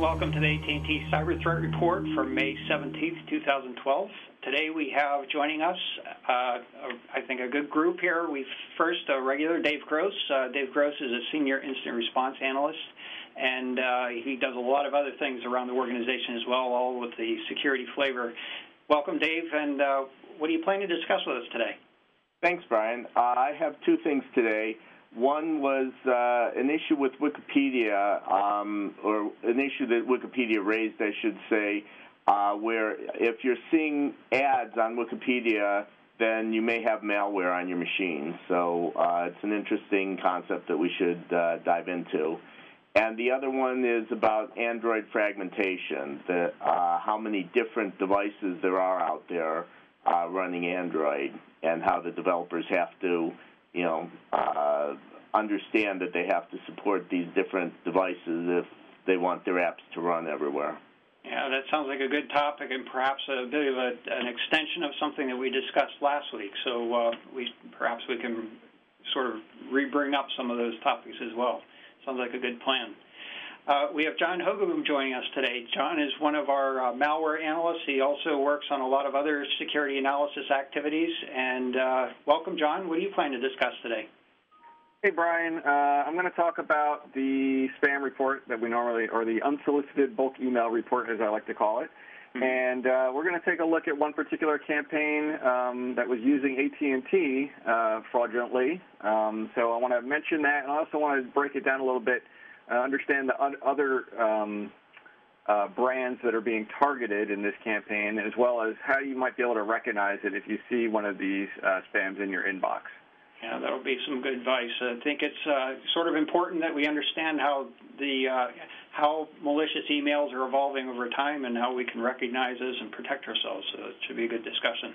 and welcome to the AT&T CyberThreat Report for May 17th, 2012. Today we have joining us, I think, a good group here. First, regular Dave Gross. Dave Gross is a senior incident response analyst, and he does a lot of other things around the organization as well, all with the security flavor. Welcome, Dave, and what are you planning to discuss with us today? Thanks, Brian. I have two things today. One was an issue with Wikipedia, or an issue that Wikipedia raised, I should say, where if you're seeing ads on Wikipedia, then you may have malware on your machine. So it's an interesting concept that we should dive into. And the other one is about Android fragmentation, how many different devices there are out there running Android, and how the developers have to understand that they have to support these different devices if they want their apps to run everywhere. Yeah, that sounds like a good topic, and perhaps a bit of an extension of something that we discussed last week. So perhaps we can sort of re-bring up some of those topics as well. Sounds like a good plan. We have John Hogoboom joining us today. John is one of our malware analysts. He also works on a lot of other security analysis activities. And welcome, John. What do you plan to discuss today? Hey, Brian. I'm going to talk about the spam report that we normally, or the unsolicited bulk email report, as I like to call it. Mm-hmm. And we're going to take a look at one particular campaign that was using AT&T fraudulently. So I want to mention that, and I also want to break it down a little bit, understand the other brands that are being targeted in this campaign, as well as how you might be able to recognize it if you see one of these spams in your inbox. Yeah, that will be some good advice. I think it's sort of important that we understand how malicious emails are evolving over time and how we can recognize those and protect ourselves. So it should be a good discussion.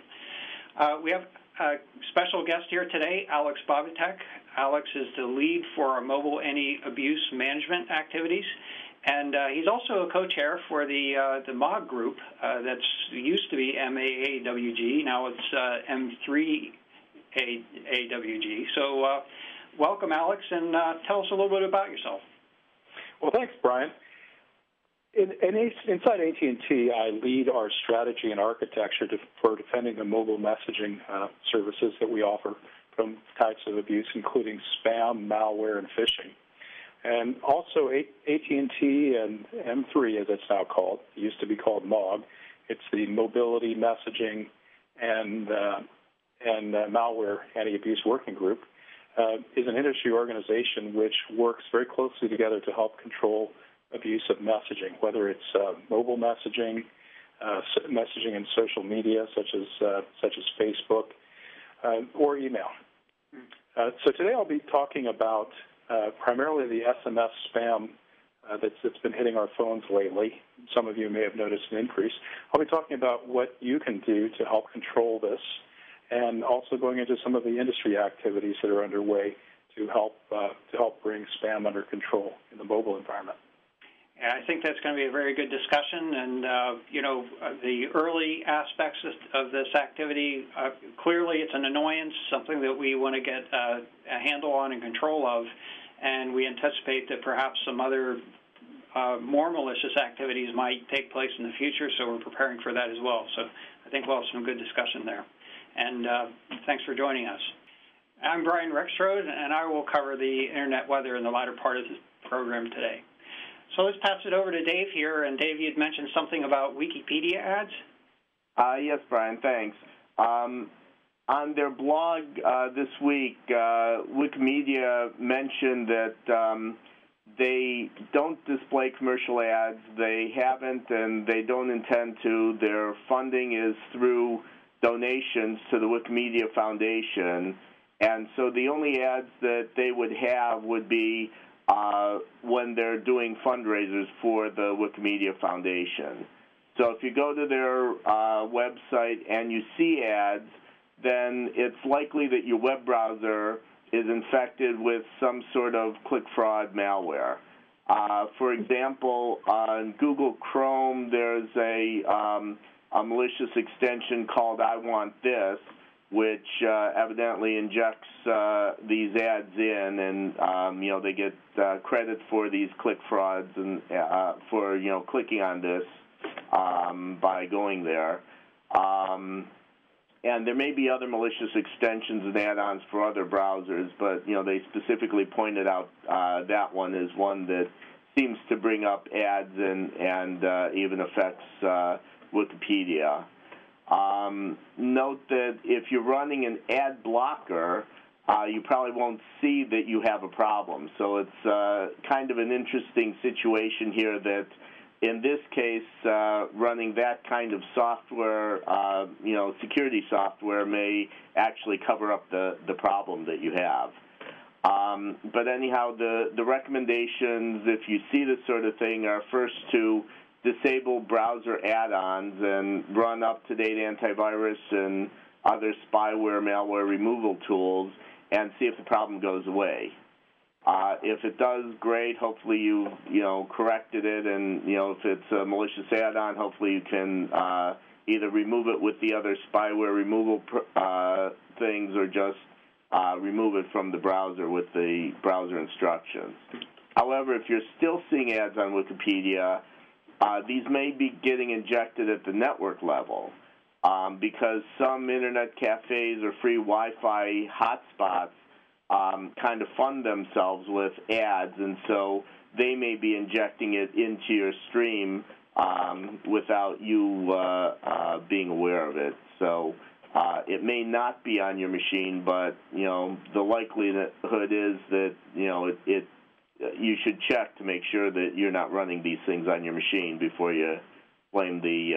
We have a special guest here today, Alex Bobotek. Alex is the lead for our mobile anti-abuse management activities, and he's also a co-chair for the MOG group that's used to be MAAWG. Now it's M3AWG. So welcome, Alex, and tell us a little bit about yourself. Well, thanks, Brian. Inside AT&T, I lead our strategy and architecture for defending the mobile messaging services that we offer from types of abuse, including spam, malware, and phishing. And also AT&T and M3, as it's now called, it used to be called MOG. It's the Mobility Messaging and Malware Anti-Abuse Working Group, is an industry organization which works very closely together to help control abuse of messaging, whether it's mobile messaging, messaging in social media such as Facebook, or email. So today I'll be talking about primarily the SMS spam that's been hitting our phones lately. Some of you may have noticed an increase. I'll be talking about what you can do to help control this, and also going into some of the industry activities that are underway to help bring spam under control in the mobile environment. Yeah, I think that's going to be a very good discussion, and the early aspects of this activity, clearly it's an annoyance, something that we want to get a handle on and control of, and we anticipate that perhaps some other more malicious activities might take place in the future, so we're preparing for that as well. So I think we'll have some good discussion there. And thanks for joining us. I'm Brian Rexroad, and I will cover the internet weather in the latter part of the program today. So let's pass it over to Dave here. And Dave, you'd mentioned something about Wikipedia ads? Yes, Brian, thanks. On their blog this week, Wikimedia mentioned that they don't display commercial ads. They haven't, and they don't intend to. Their funding is through donations to the Wikimedia Foundation, and so the only ads that they would have would be when they're doing fundraisers for the Wikimedia Foundation. So if you go to their website and you see ads, then it's likely that your web browser is infected with some sort of click fraud malware. For example, on Google Chrome, there's a malicious extension called I Want This, which evidently injects these ads in, and they get credit for these click frauds and for clicking on this by going there. And there may be other malicious extensions and add-ons for other browsers, but they specifically pointed out that one is one that seems to bring up ads and even affects Wikipedia. Note that if you're running an ad blocker, you probably won't see that you have a problem. So it's kind of an interesting situation here that in this case, running that kind of software, security software may actually cover up the problem that you have. But anyhow, the recommendations, if you see this sort of thing, are first to disable browser add-ons and run up-to-date antivirus and other spyware, malware removal tools, and see if the problem goes away. If it does, great. Hopefully you corrected it, and if it's a malicious add-on, hopefully you can either remove it with the other spyware removal things, or just remove it from the browser with the browser instructions. However, if you're still seeing ads on Wikipedia, these may be getting injected at the network level because some internet cafes or free Wi-Fi hotspots kind of fund themselves with ads, and so they may be injecting it into your stream without you being aware of it. So it may not be on your machine, but the likelihood is that you should check to make sure that you're not running these things on your machine before you blame the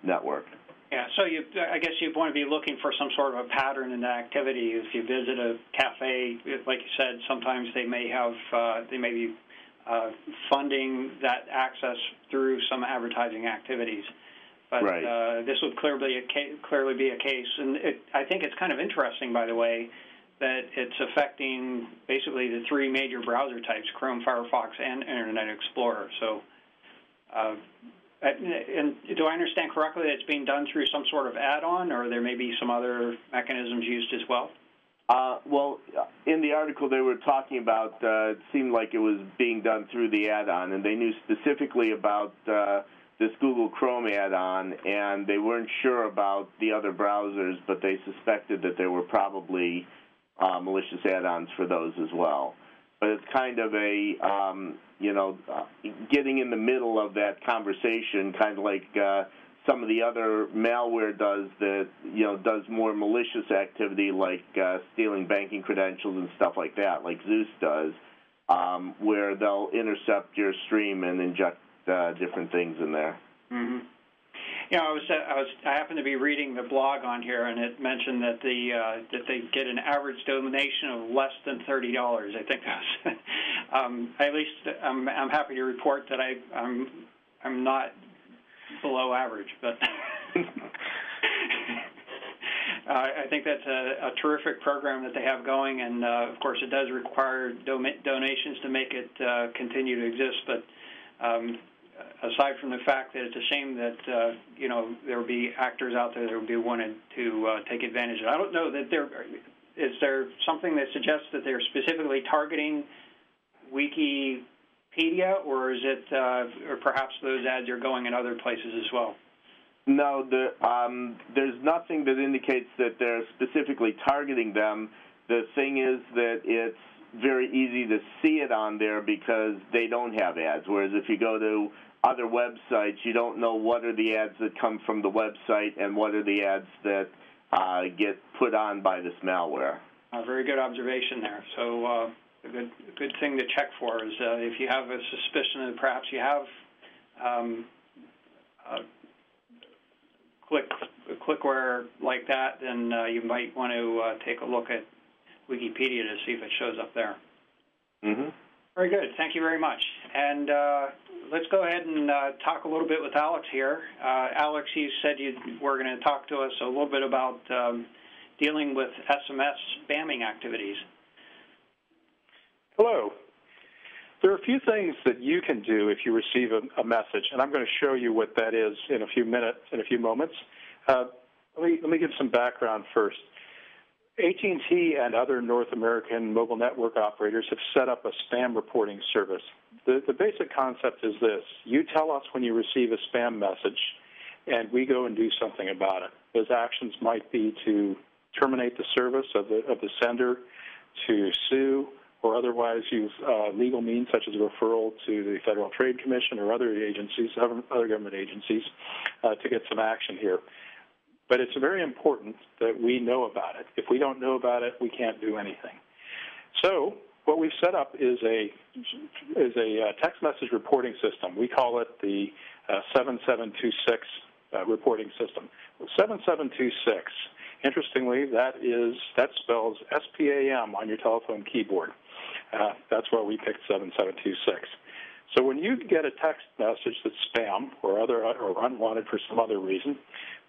network. Yeah, so I guess you want to be looking for some sort of a pattern in the activity. If you visit a cafe, like you said, sometimes they may be funding that access through some advertising activities. But right. This would clearly be a case, and I think it's kind of interesting, by the way, that it's affecting basically the three major browser types: Chrome, Firefox, and Internet Explorer. So. And do I understand correctly that it's being done through some sort of add-on, or there may be some other mechanisms used as well? Well, in the article they were talking about, it seemed like it was being done through the add-on, and they knew specifically about this Google Chrome add-on, and they weren't sure about the other browsers, but they suspected that there were probably malicious add-ons for those as well. But it's kind of a, getting in the middle of that conversation, kind of like some of the other malware does that, does more malicious activity like stealing banking credentials and stuff like that, like Zeus does, where they'll intercept your stream and inject different things in there. Mm-hmm. I happened to be reading the blog on here, and it mentioned that they get an average donation of less than $30. I think that's at least I'm happy to report that I'm not below average, but I think that's a terrific program that they have going, and of course it does require donations to make it continue to exist, but. Aside from the fact that it's a shame that there will be actors out there that will be wanting to take advantage of it. I don't know that is there something that suggests that they're specifically targeting Wikipedia, or is it or perhaps those ads are going in other places as well? No, there's nothing that indicates that they're specifically targeting them. The thing is that it's very easy to see it on there because they don't have ads, whereas if you go to other websites, you don't know what are the ads that come from the website and what are the ads that get put on by this malware. Very good observation there. So a good thing to check for is if you have a suspicion that perhaps you have clickware like that, then you might want to take a look at Wikipedia to see if it shows up there. Mm-hmm. Very good. Thank you very much. And let's go ahead and talk a little bit with Alex here. Alex, you said you were going to talk to us a little bit about dealing with SMS spamming activities. Hello. There are a few things that you can do if you receive a message, and I'm going to show you what that is in a few moments. Let me give some background first. AT&T and other North American mobile network operators have set up a spam reporting service. The basic concept is this. You tell us when you receive a spam message, and we go and do something about it. Those actions might be to terminate the service of the sender, to sue, or otherwise use legal means such as a referral to the Federal Trade Commission or other agencies, other government agencies, to get some action here. But it's very important that we know about it. If we don't know about it, we can't do anything. So what we've set up is a text message reporting system. We call it the 7726 reporting system. 7726. Interestingly, that spells SPAM on your telephone keyboard. That's why we picked 7726. So when you get a text message that's spam or unwanted for some other reason,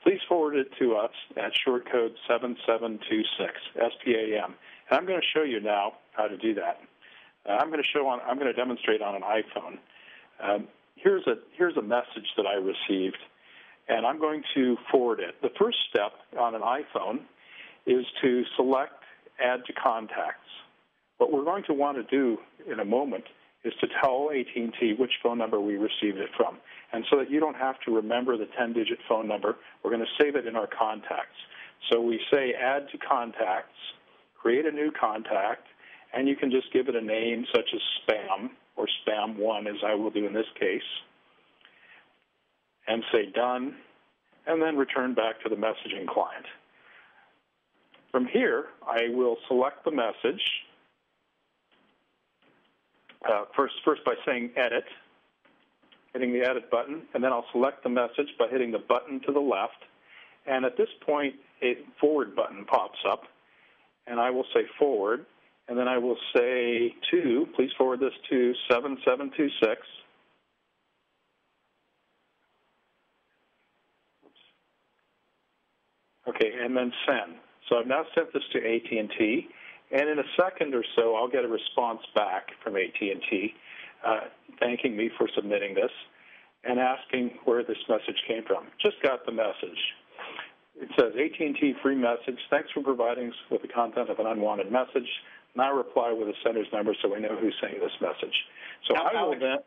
please forward it to us at short code 7726 SPAM. And I'm going to show you now how to do that. I'm going to demonstrate on an iPhone. Here's a message that I received, and I'm going to forward it. The first step on an iPhone is to select Add to Contacts. What we're going to want to do in a moment is to tell AT&T which phone number we received it from. And so that you don't have to remember the 10-digit phone number, we're going to save it in our contacts. So we say Add to Contacts, create a new contact, and you can just give it a name such as Spam or Spam1, as I will do in this case, and say Done, and then return back to the messaging client. From here, I will select the message, first by saying Edit, hitting the Edit button, and then I'll select the message by hitting the button to the left. And at this point, a Forward button pops up, and I will say Forward, and then I will say please forward this to 7726. Okay, and then Send. So I've now sent this to AT&T, and in a second or so, I'll get a response back from AT&T thanking me for submitting this and asking where this message came from. Just got the message. It says, AT&T free message. Thanks for providing us with the content of an unwanted message. Now reply with the sender's number so we know who's sending this message. So now, I will then...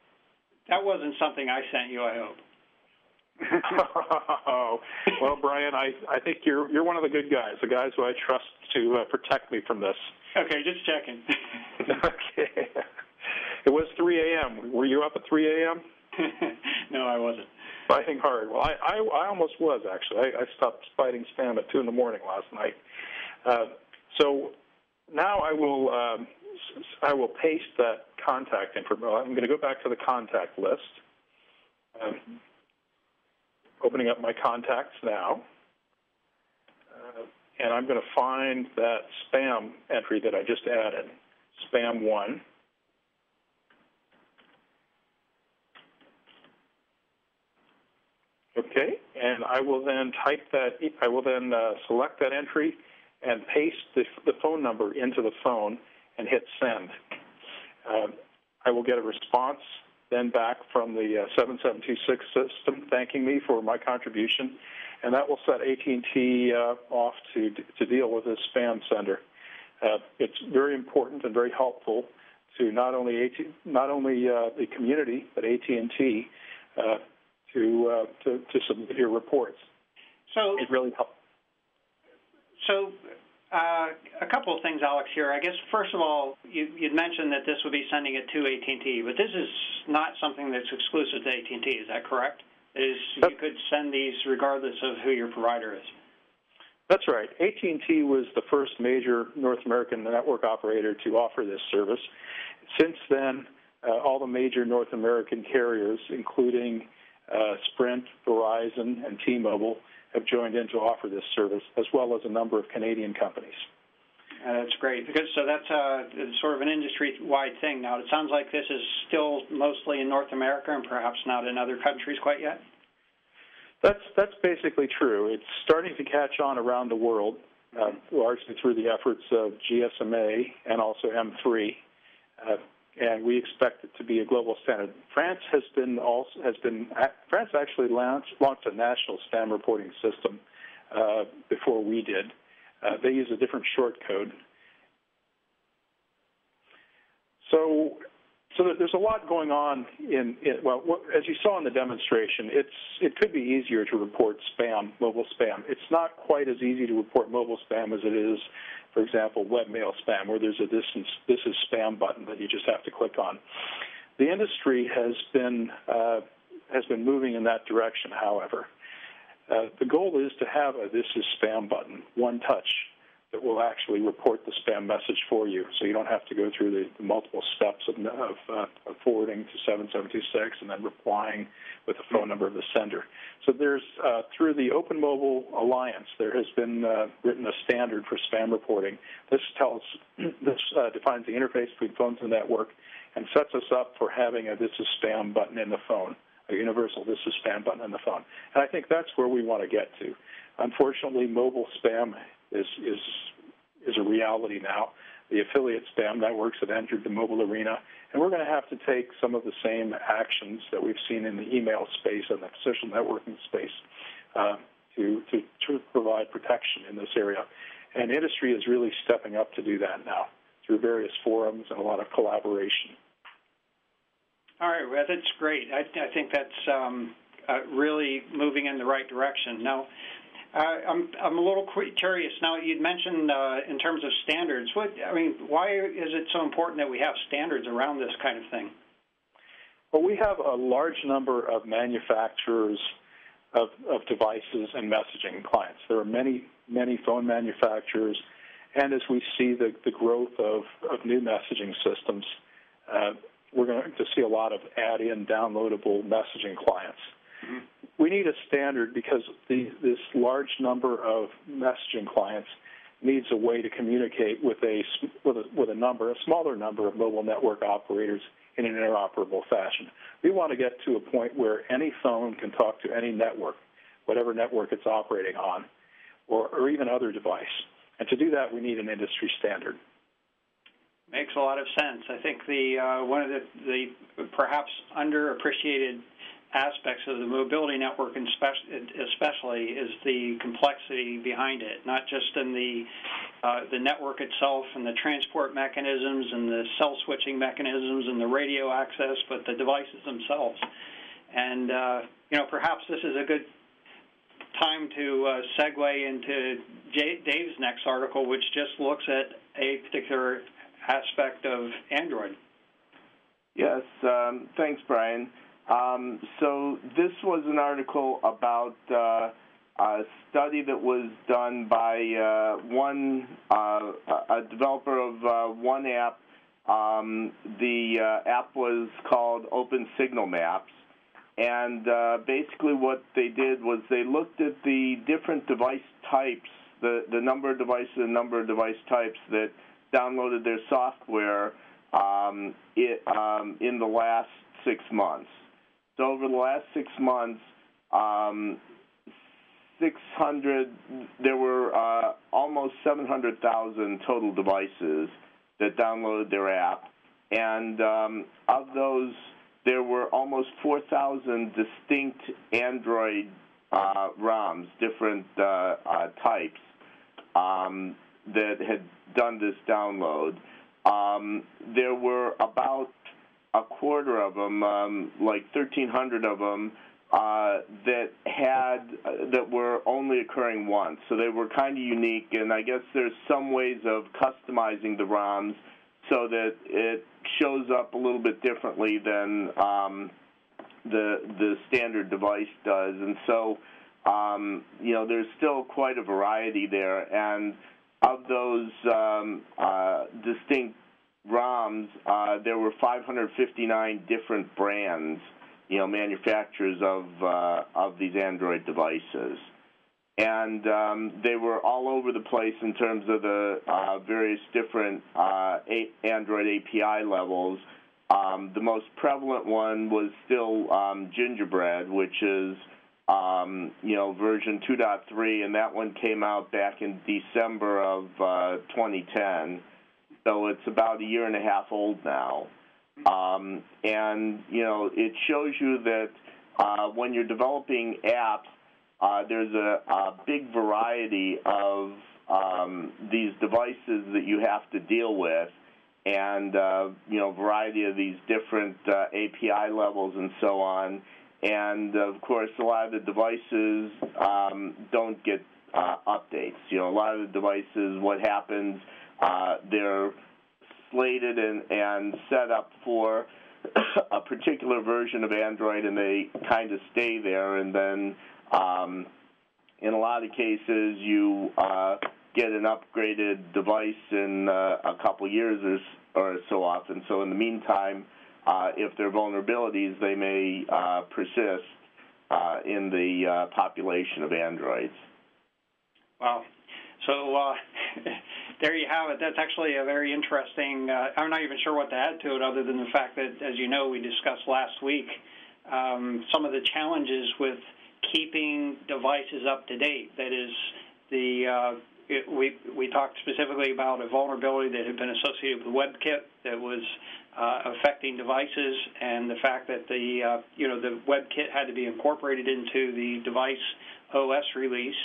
That wasn't something I sent you, I hope. Oh, well, Brian, I think you're one of the good guys, the guys who I trust to protect me from this. Okay, just checking. Okay. It was 3 a.m. Were you up at 3 a.m.? No, I wasn't. Fighting hard. Well, I almost was, actually. I stopped fighting spam at 2 in the morning last night. So now I will paste that contact information. I'm going to go back to the contact list. Opening up my contacts now. And I'm going to find that spam entry that I just added, Spam1. Okay, and I will then type that. I will then select that entry and paste the phone number into the phone and hit Send. I will get a response then back from the 7726 system thanking me for my contribution, and that will set AT&T off to deal with this spam sender. It's very important and very helpful to not only the community but AT&T to submit your reports. So it really helps. So a couple of things, Alex, here. I guess, first of all, you'd mentioned that this would be sending it to AT&T, but this is not something that's exclusive to AT&T. Is that correct? You could send these regardless of who your provider is. That's right. AT&T was the first major North American network operator to offer this service. Since then, all the major North American carriers, including Sprint, Verizon, and T-Mobile, have joined in to offer this service, as well as a number of Canadian companies. That's great. So that's sort of an industry-wide thing now. It sounds like this is still mostly in North America and perhaps not in other countries quite yet? That's basically true. It's starting to catch on around the world, largely through the efforts of GSMA and also M3, and we expect it to be a global standard. France actually launched a national spam reporting system before we did. They use a different short code. So there's a lot going on well, as you saw in the demonstration, it could be easier to report spam, mobile spam. It's not quite as easy to report mobile spam as it is, for example, webmail spam, where there's a this is spam button that you just have to click on. The industry has been moving in that direction, however. The goal is to have a this is spam button, one touch, that will actually report the spam message for you, so you don't have to go through the multiple steps of forwarding to 7726 and then replying with the phone number of the sender. So there's, through the Open Mobile Alliance, there has been written a standard for spam reporting. This defines the interface between phones and network and sets us up for having a this is spam button in the phone, a universal this is spam button in the phone. And I think that's where we want to get to. Unfortunately, mobile spam is a reality now. The affiliate spam networks have entered the mobile arena, and we're going to have to take some of the same actions that we've seen in the email space and the social networking space to provide protection in this area. And industry is really stepping up to do that now through various forums and a lot of collaboration. All right, well, that's great. I think that's really moving in the right direction. Now, I'm a little curious. Now, you'd mentioned in terms of standards. Why is it so important that we have standards around this kind of thing? Well, we have a large number of manufacturers of devices and messaging clients. There are many phone manufacturers, and as we see the growth of new messaging systems, we're going to see a lot of add-in downloadable messaging clients. Mm-hmm. We need a standard because this large number of messaging clients needs a way to communicate with a smaller number of mobile network operators in an interoperable fashion. We want to get to a point where any phone can talk to any network, whatever network it's operating on, or even other device. And to do that, we need an industry standard. Makes a lot of sense. I think one of the perhaps underappreciated aspects of the mobility network, especially, is the complexity behind it. Not just in the network itself and the transport mechanisms and the cell switching mechanisms and the radio access, but the devices themselves. And perhaps this is a good time to segue into Dave's next article, which just looks at a particular aspect of Android. Yes, thanks, Brian. So this was an article about a study that was done by a developer of one app. The app was called Open Signal Maps. And basically what they did was they looked at the different device types, the number of devices and number of device types that downloaded their software in the last 6 months. So over the last 6 months, there were almost 700,000 total devices that downloaded their app. And of those, there were almost 4,000 distinct Android ROMs, different types, that had done this download. There were about a quarter of them, like 1,300 of them, that were only occurring once. So they were kind of unique, and I guess there's some ways of customizing the ROMs so that it shows up a little bit differently than the standard device does. And so, there's still quite a variety there. And of those distinct ROMs, there were 559 different brands, manufacturers of these Android devices. And they were all over the place in terms of the various different Android API levels. The most prevalent one was still Gingerbread, which is version 2.3, and that one came out back in December of 2010. So it's about a year and a half old now. And, it shows you that when you're developing apps, there's a big variety of these devices that you have to deal with, and variety of these different API levels and so on. And of course, a lot of the devices don't get updates. A lot of the devices, what happens, they're slated and set up for a particular version of Android, and they kind of stay there. And then in a lot of cases, you get an upgraded device in a couple years or so often. So in the meantime, if there are vulnerabilities, they may persist in the population of Androids. Wow. So there you have it. That's actually a very interesting, I'm not even sure what to add to it other than the fact that, as you know, we discussed last week some of the challenges with keeping devices up to date. That is, we talked specifically about a vulnerability that had been associated with WebKit that was affecting devices, and the fact that the WebKit had to be incorporated into the device OS release,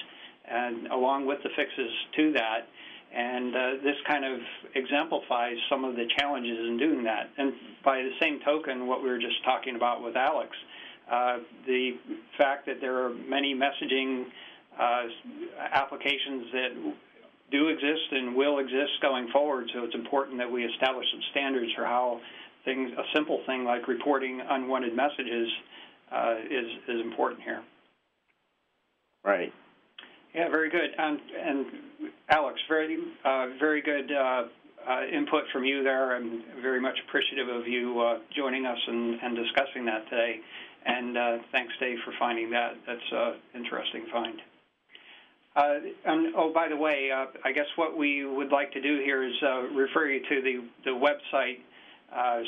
and along with the fixes to that. And this kind of exemplifies some of the challenges in doing that. And by the same token, what we were just talking about with Alex, the fact that there are many messaging applications that do exist and will exist going forward, so it's important that we establish some standards for how a simple thing like reporting unwanted messages is important here. Right. Yeah, very good. And Alex, very good input from you there. I'm very much appreciative of you joining us and discussing that today. And thanks, Dave, for finding that. That's an interesting find. And by the way, I guess what we would like to do here is refer you to the website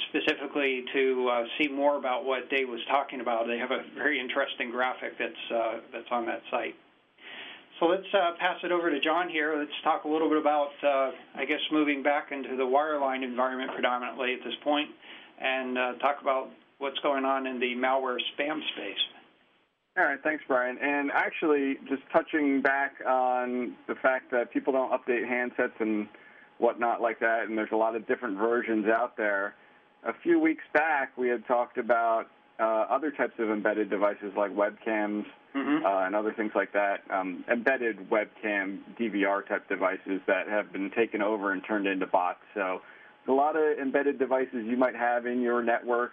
specifically to see more about what Dave was talking about. They have a very interesting graphic that's on that site. So let's pass it over to John here. Let's talk a little bit about, I guess, moving back into the wireline environment predominantly at this point, and talk about what's going on in the malware spam space. All right, thanks, Brian. And actually, just touching back on the fact that people don't update handsets and whatnot like that, and there's a lot of different versions out there. A few weeks back, we had talked about other types of embedded devices like webcams and other things like that, embedded webcam DVR-type devices that have been taken over and turned into bots. So a lot of embedded devices you might have in your network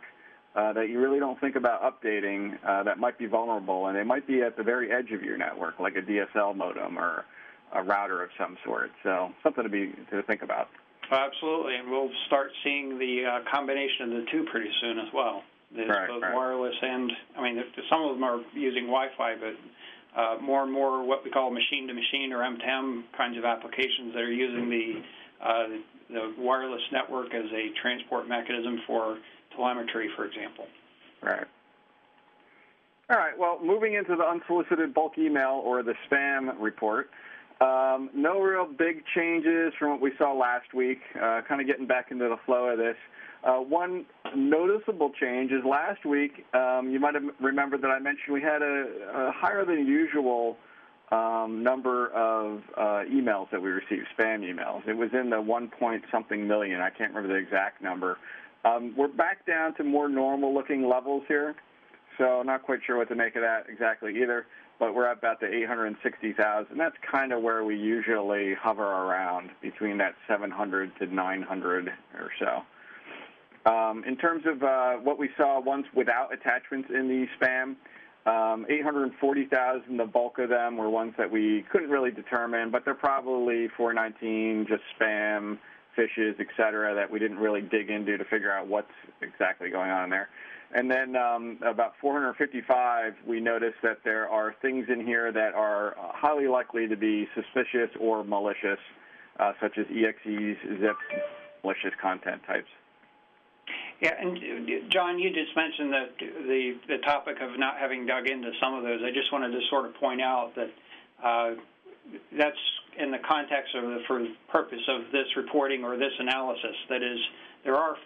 that you really don't think about updating that might be vulnerable, and they might be at the very edge of your network, like a DSL modem or a router of some sort. So something to think about. Absolutely, and we'll start seeing the combination of the two pretty soon as well. Both wireless and, some of them are using Wi-Fi, but more and more what we call machine-to-machine or M2M kinds of applications that are using the wireless network as a transport mechanism for telemetry, for example. Right. All right, well, moving into the unsolicited bulk email or the spam report, no real big changes from what we saw last week, kind of getting back into the flow of this. One noticeable change is last week, you might have remembered that I mentioned we had a higher than usual number of emails that we received, spam emails. It was in the 1-point-something million. I can't remember the exact number. We're back down to more normal-looking levels here, so not quite sure what to make of that exactly either, but we're at about the 860,000. That's kind of where we usually hover around, between that 700 to 900 or so. In terms of what we saw ones without attachments in the spam, 840,000, the bulk of them were ones that we couldn't really determine, but they're probably 419, just spam, phishes, et cetera, that we didn't really dig into to figure out what's exactly going on there. And then about 455, we noticed that there are things in here that are highly likely to be suspicious or malicious, such as EXEs, zips, malicious content types. Yeah, and John, you just mentioned that the topic of not having dug into some of those. I just wanted to sort of point out that that's in the context of for the purpose of this reporting or this analysis. That is, there are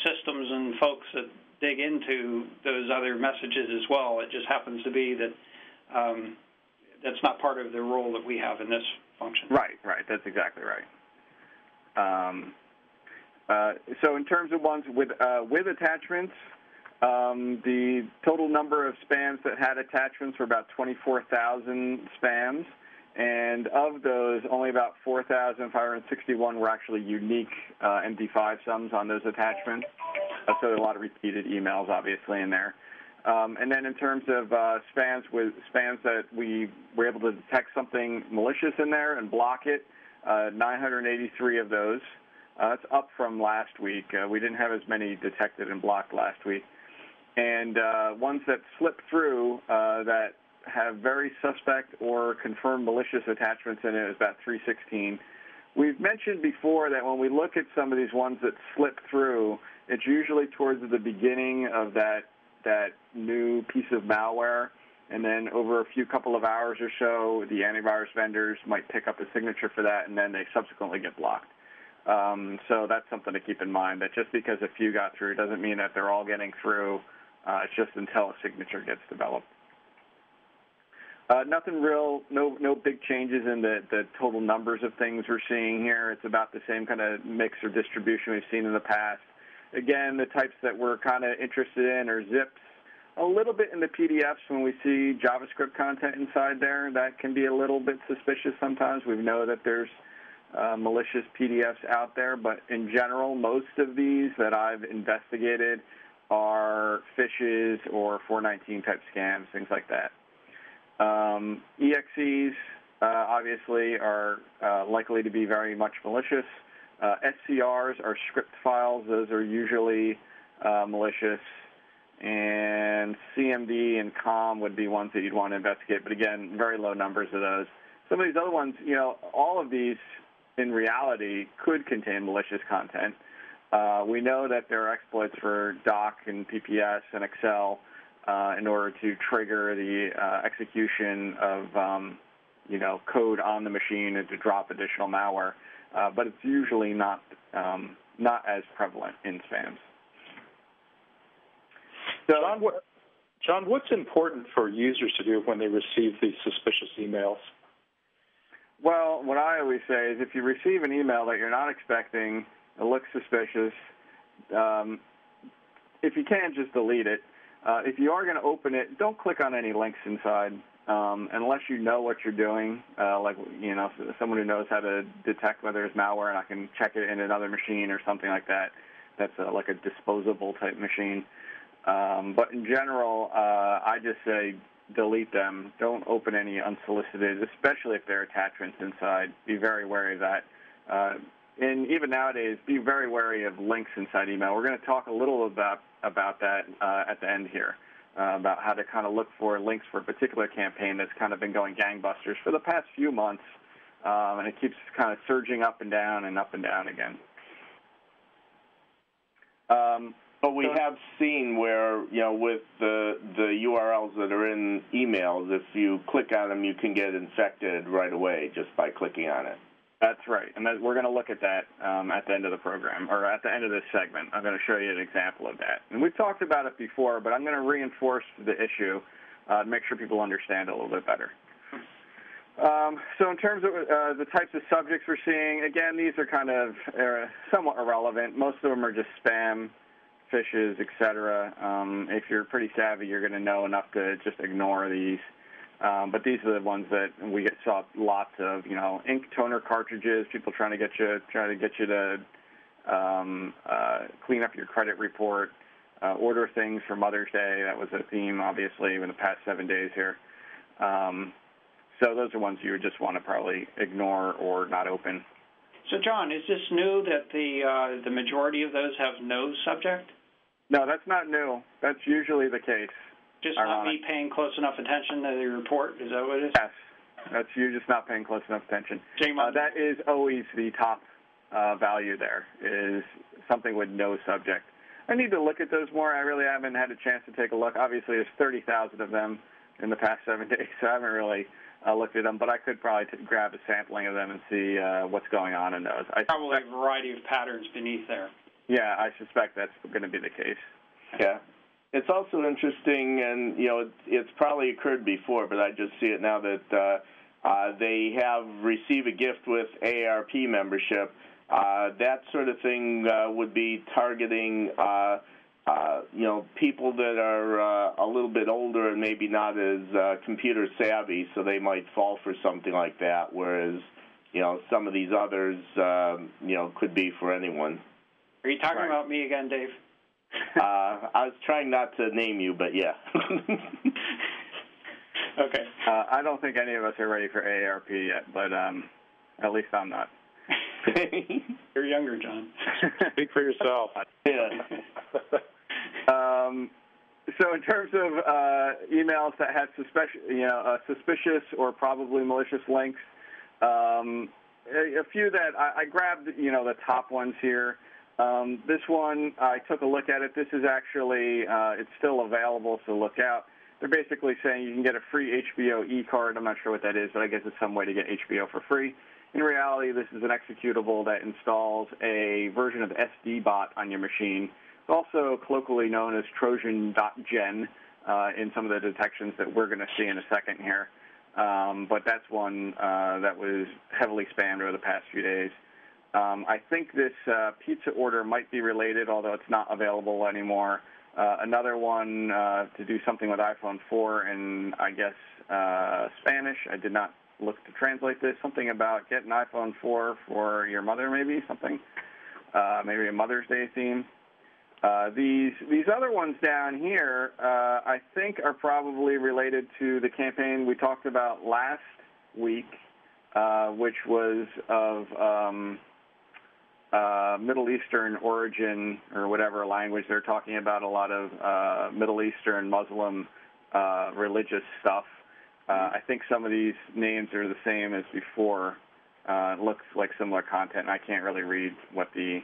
systems and folks that dig into those other messages as well. It just happens to be that that's not part of the role that we have in this function. Right. That's exactly right. So in terms of ones with attachments, the total number of spams that had attachments were about 24,000 spams, and of those, only about 4,561 were actually unique MD5 sums on those attachments. So there are a lot of repeated emails, obviously, in there. And then in terms of spams that we were able to detect something malicious in there and block it, 983 of those. That's up from last week. We didn't have as many detected and blocked last week. And ones that slip through that have very suspect or confirmed malicious attachments in it is about 316. We've mentioned before that when we look at some of these ones that slip through, it's usually towards the beginning of that new piece of malware, and then over a couple of hours or so, the antivirus vendors might pick up a signature for that, and then they subsequently get blocked. So that's something to keep in mind, that just because a few got through doesn't mean that they're all getting through. It's just until a signature gets developed. Nothing real, no big changes in the total numbers of things we're seeing here. It's about the same kind of mix or distribution we've seen in the past. Again, the types that we're kind of interested in are zips, a little bit in the PDFs when we see JavaScript content inside there. That can be a little bit suspicious sometimes. We know that there's malicious PDFs out there, but in general, most of these that I've investigated are phishes or 419 type scams, things like that. EXEs obviously are likely to be very much malicious. SCRs are script files. Those are usually malicious. And CMD and COM would be ones that you'd want to investigate, but again, very low numbers of those. Some of these other ones, all of these in reality could contain malicious content. We know that there are exploits for doc and PPS and Excel in order to trigger the execution of code on the machine and to drop additional malware, but it's usually not as prevalent in spams. So, John, what's important for users to do when they receive these suspicious emails? Well, what I always say is if you receive an email that you're not expecting, it looks suspicious, if you can, just delete it. If you are going to open it, don't click on any links inside unless you know what you're doing, someone who knows how to detect whether it's malware and I can check it in another machine or something like that. That's like a disposable type machine. But in general, I just say delete them. Don't open any unsolicited, especially if there are attachments inside. Be very wary of that. And even nowadays, be very wary of links inside email. We're going to talk a little about that at the end here, about how to kind of look for links for a particular campaign that's kind of been going gangbusters for the past few months, and it keeps kind of surging up and down again. But we have seen where, with the URLs that are in emails, if you click on them, you can get infected right away just by clicking on it. That's right, and we're going to look at that at the end of the program, or at the end of this segment. I'm going to show you an example of that. And we've talked about it before, but I'm going to reinforce the issue to make sure people understand it a little bit better. So in terms of the types of subjects we're seeing, again, these are kind of somewhat irrelevant. Most of them are just spam, phishes, etc. If you're pretty savvy, you're going to know enough to just ignore these. But these are the ones that we saw lots of, ink toner cartridges, people trying to get you to clean up your credit report, order things for Mother's Day. That was a theme, obviously, in the past 7 days here. So those are ones you would just want to probably ignore or not open. So, John, is this new that the majority of those have no subject? No, that's not new. That's usually the case. Just not me paying close enough attention to the report? Is that what it is? Yes. That's you just not paying close enough attention. That is always the top value there, is something with no subject. I need to look at those more. I really haven't had a chance to take a look. Obviously, there's 30,000 of them in the past 7 days, so I haven't really looked at them, but I could probably grab a sampling of them and see what's going on in those. Probably a variety of patterns beneath there. Yeah, I suspect that's going to be the case. Yeah. It's also interesting, and it's probably occurred before, but I just see it now that they have received a gift with AARP membership. That sort of thing would be targeting, people that are a little bit older and maybe not as computer savvy, so they might fall for something like that. Whereas, some of these others, could be for anyone. Are you talking about me again, Dave? I was trying not to name you, but yeah. Okay. I don't think any of us are ready for AARP yet, but at least I'm not. You're younger, John. Speak for yourself. Yeah. So in terms of emails that had suspicious or probably malicious links, a few that I grabbed, the top ones here. This one, I took a look at it. This is actually, it's still available, so look out. They're basically saying you can get a free HBO e-card. I'm not sure what that is, but I guess it's some way to get HBO for free. In reality, this is an executable that installs a version of SD-Bot on your machine. It's also colloquially known as Trojan.gen in some of the detections that we're going to see in a second here. But that's one that was heavily spammed over the past few days. I think this pizza order might be related, although it's not available anymore. Another one to do something with iPhone 4 and, I guess, Spanish. I did not look to translate this. Something about get an iPhone 4 for your mother, maybe, something. Maybe a Mother's Day theme. These other ones down here, I think, are probably related to the campaign we talked about last week, which was of Middle Eastern origin or whatever language. They're talking about a lot of Middle Eastern Muslim religious stuff. I think some of these names are the same as before. It looks like similar content. I can't really read what the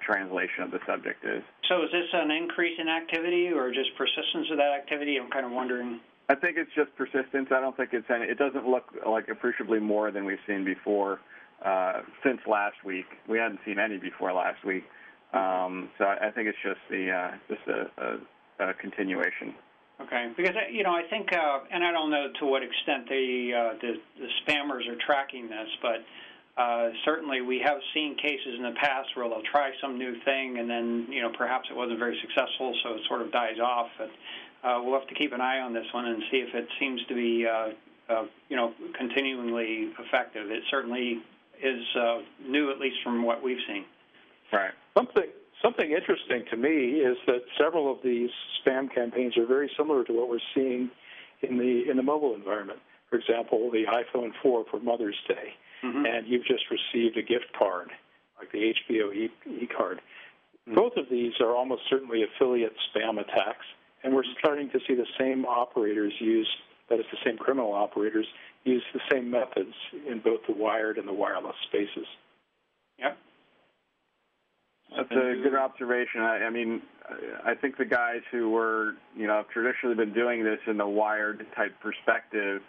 translation of the subject is. So is this an increase in activity or just persistence of that activity? I'm kind of wondering. I think it's just persistence. I don't think it's any. It doesn't look like appreciably more than we've seen before since last week. We hadn't seen any before last week. So I think it's just a continuation. Okay, because I think, and I don't know to what extent the spammers are tracking this, but certainly we have seen cases in the past where they'll try some new thing and then perhaps it wasn't very successful, so it sort of dies off. But we'll have to keep an eye on this one and see if it seems to be continually effective. It certainly is new, at least from what we've seen. Right. Something interesting to me is that several of these spam campaigns are very similar to what we're seeing in the mobile environment. For example, the iPhone 4 for Mother's Day, and you've just received a gift card, like the HBO e-card. Both of these are almost certainly affiliate spam attacks, and we're starting to see the same operators that is, the same criminal operators, use the same methods in both the wired and the wireless spaces. Yep. That's a good observation. I mean, I think the guys who were, have traditionally been doing this in the wired type perspective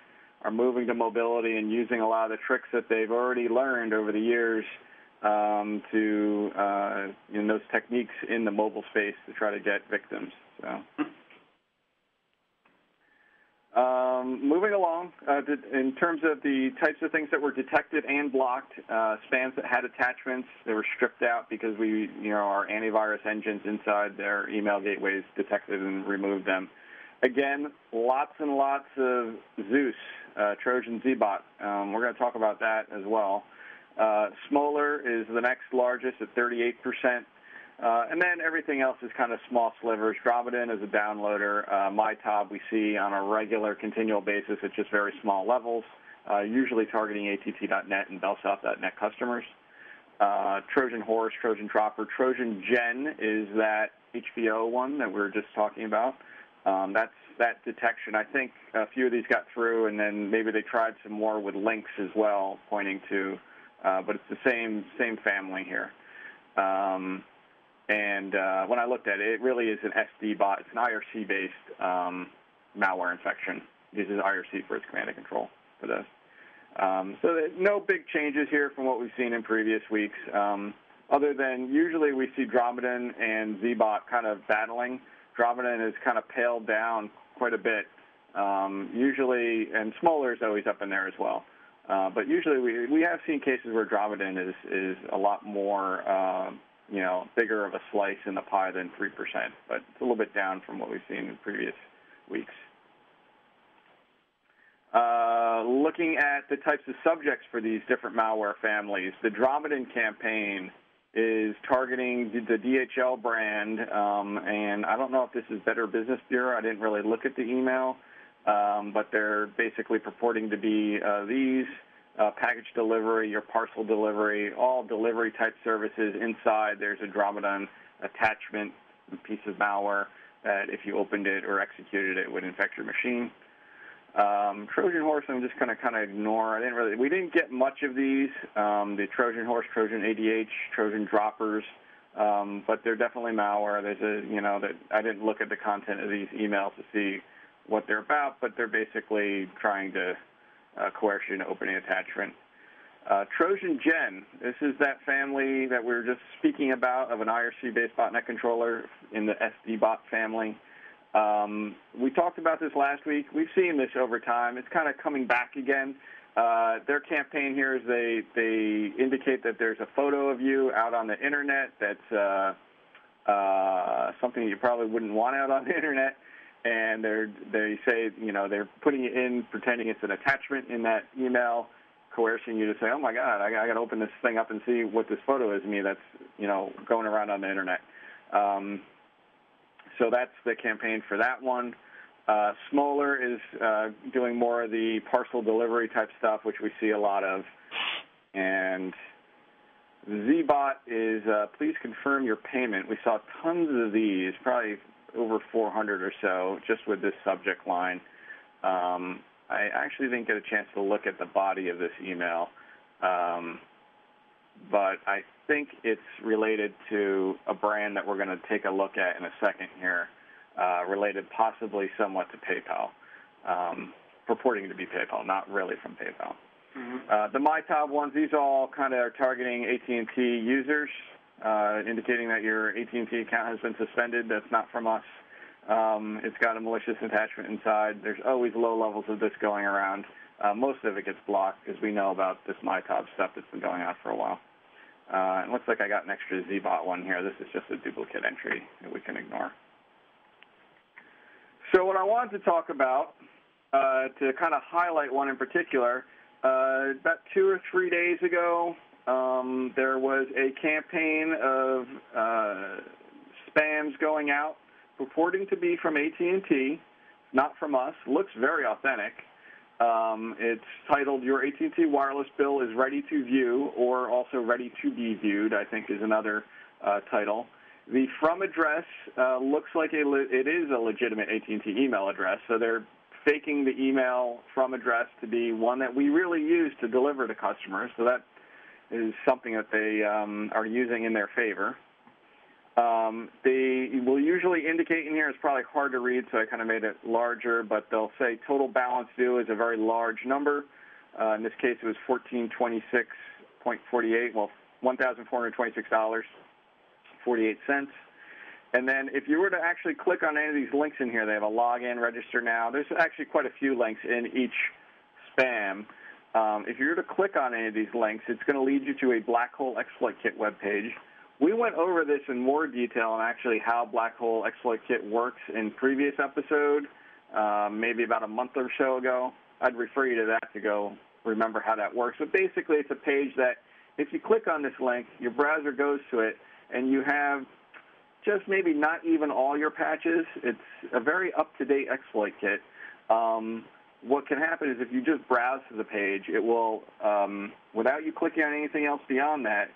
are moving to mobility and using a lot of the tricks that they've already learned over the years to those techniques in the mobile space to try to get victims. So. Moving along, in terms of the types of things that were detected and blocked, spams that had attachments, they were stripped out because our antivirus engines inside their email gateways detected and removed them. Again, lots and lots of Zeus, Trojan Z-Bot. We're going to talk about that as well. Smolar is the next largest at 38%. And then everything else is kind of small slivers. Dromedon is a downloader. MyTob we see on a regular, continual basis at just very small levels, usually targeting AT&T.net and BellSouth.net customers. Trojan Horse, Trojan Dropper. Trojan Gen is that HBO one that we were just talking about. That's that detection. I think a few of these got through, and then maybe they tried some more with links as well, pointing to, but it's the same family here. And when I looked at it, it really is an SD-Bot. It's an IRC-based malware infection. It uses IRC for its command and control for this. So no big changes here from what we've seen in previous weeks, other than usually we see Dromedon and Z-Bot kind of battling. Dramamine has kind of paled down quite a bit. Usually, and Smolar is always up in there as well. But usually we have seen cases where Dramamine is a lot more, bigger of a slice in the pie than 3%, but it's a little bit down from what we've seen in previous weeks. Looking at the types of subjects for these different malware families, the Dramamine campaign is targeting the DHL brand, and I don't know if this is Better Business Bureau. I didn't really look at the email, but they're basically purporting to be these package delivery, your parcel delivery, all delivery type services. Inside there's a Dramamine attachment, a piece of malware that if you opened it or executed it would infect your machine. Trojan Horse, I'm just going to kind of ignore. We didn't get much of these. The Trojan Horse, Trojan ADH, Trojan droppers, but they're definitely malware. That I didn't look at the content of these emails to see what they're about, but they're basically trying to coerce you into opening attachment. Trojan Gen, this is that family that we were just speaking about of an IRC-based botnet controller in the SD bot family. We talked about this last week. We've seen this over time. It's kind of coming back again. Their campaign here is they indicate that there's a photo of you out on the internet that's something you probably wouldn't want out on the internet, and they say they're putting it in, pretending it's an attachment in that email, coercing you to say, oh my God, I got to open this thing up and see what this photo is of me that's going around on the internet. So that's the campaign for that one. Smolar is doing more of the parcel delivery type stuff, which we see a lot of. And ZBot is please confirm your payment. We saw tons of these, probably over 400 or so, just with this subject line. I actually didn't get a chance to look at the body of this email, but I think it's related to a brand that we're going to take a look at in a second here, related possibly somewhat to PayPal, purporting to be PayPal, not really from PayPal. Mm-hmm. The MyTab ones, these all kind of are targeting AT&T users, indicating that your AT&T account has been suspended. That's not from us. It's got a malicious attachment inside. There's always low levels of this going around. Most of it gets blocked because we know about this MyTab stuff that's been going on for a while. It looks like I got an extra ZBot one here. This is just a duplicate entry that we can ignore. So what I wanted to talk about, to kind of highlight one in particular, about 2 or 3 days ago, there was a campaign of spams going out purporting to be from AT&T, not from us. Looks very authentic. It's titled, Your AT&T Wireless Bill is Ready to View, or also Ready to Be Viewed, I think is another title. The from address looks like it is a legitimate AT&T email address, so they're faking the email from address to be one that we really use to deliver to customers, so that is something that they are using in their favor. They will usually indicate in here, it's probably hard to read, so I kind of made it larger, but they'll say total balance due is a very large number. In this case, it was $1,426.48, well, $1,426.48. And then if you were to actually click on any of these links in here, they have a login, register now. There's actually quite a few links in each spam. If you were to click on any of these links, it's going to lead you to a Black Hole Exploit Kit webpage. We went over this in more detail on actually how Black Hole Exploit Kit works in previous episode, maybe about a month or so ago. I'd refer you to that to go remember how that works. But basically, it's a page that if you click on this link, your browser goes to it, and you have just maybe not even all your patches. It's a very up-to-date exploit kit. What can happen is if you just browse to the page, it will, without you clicking on anything else beyond that,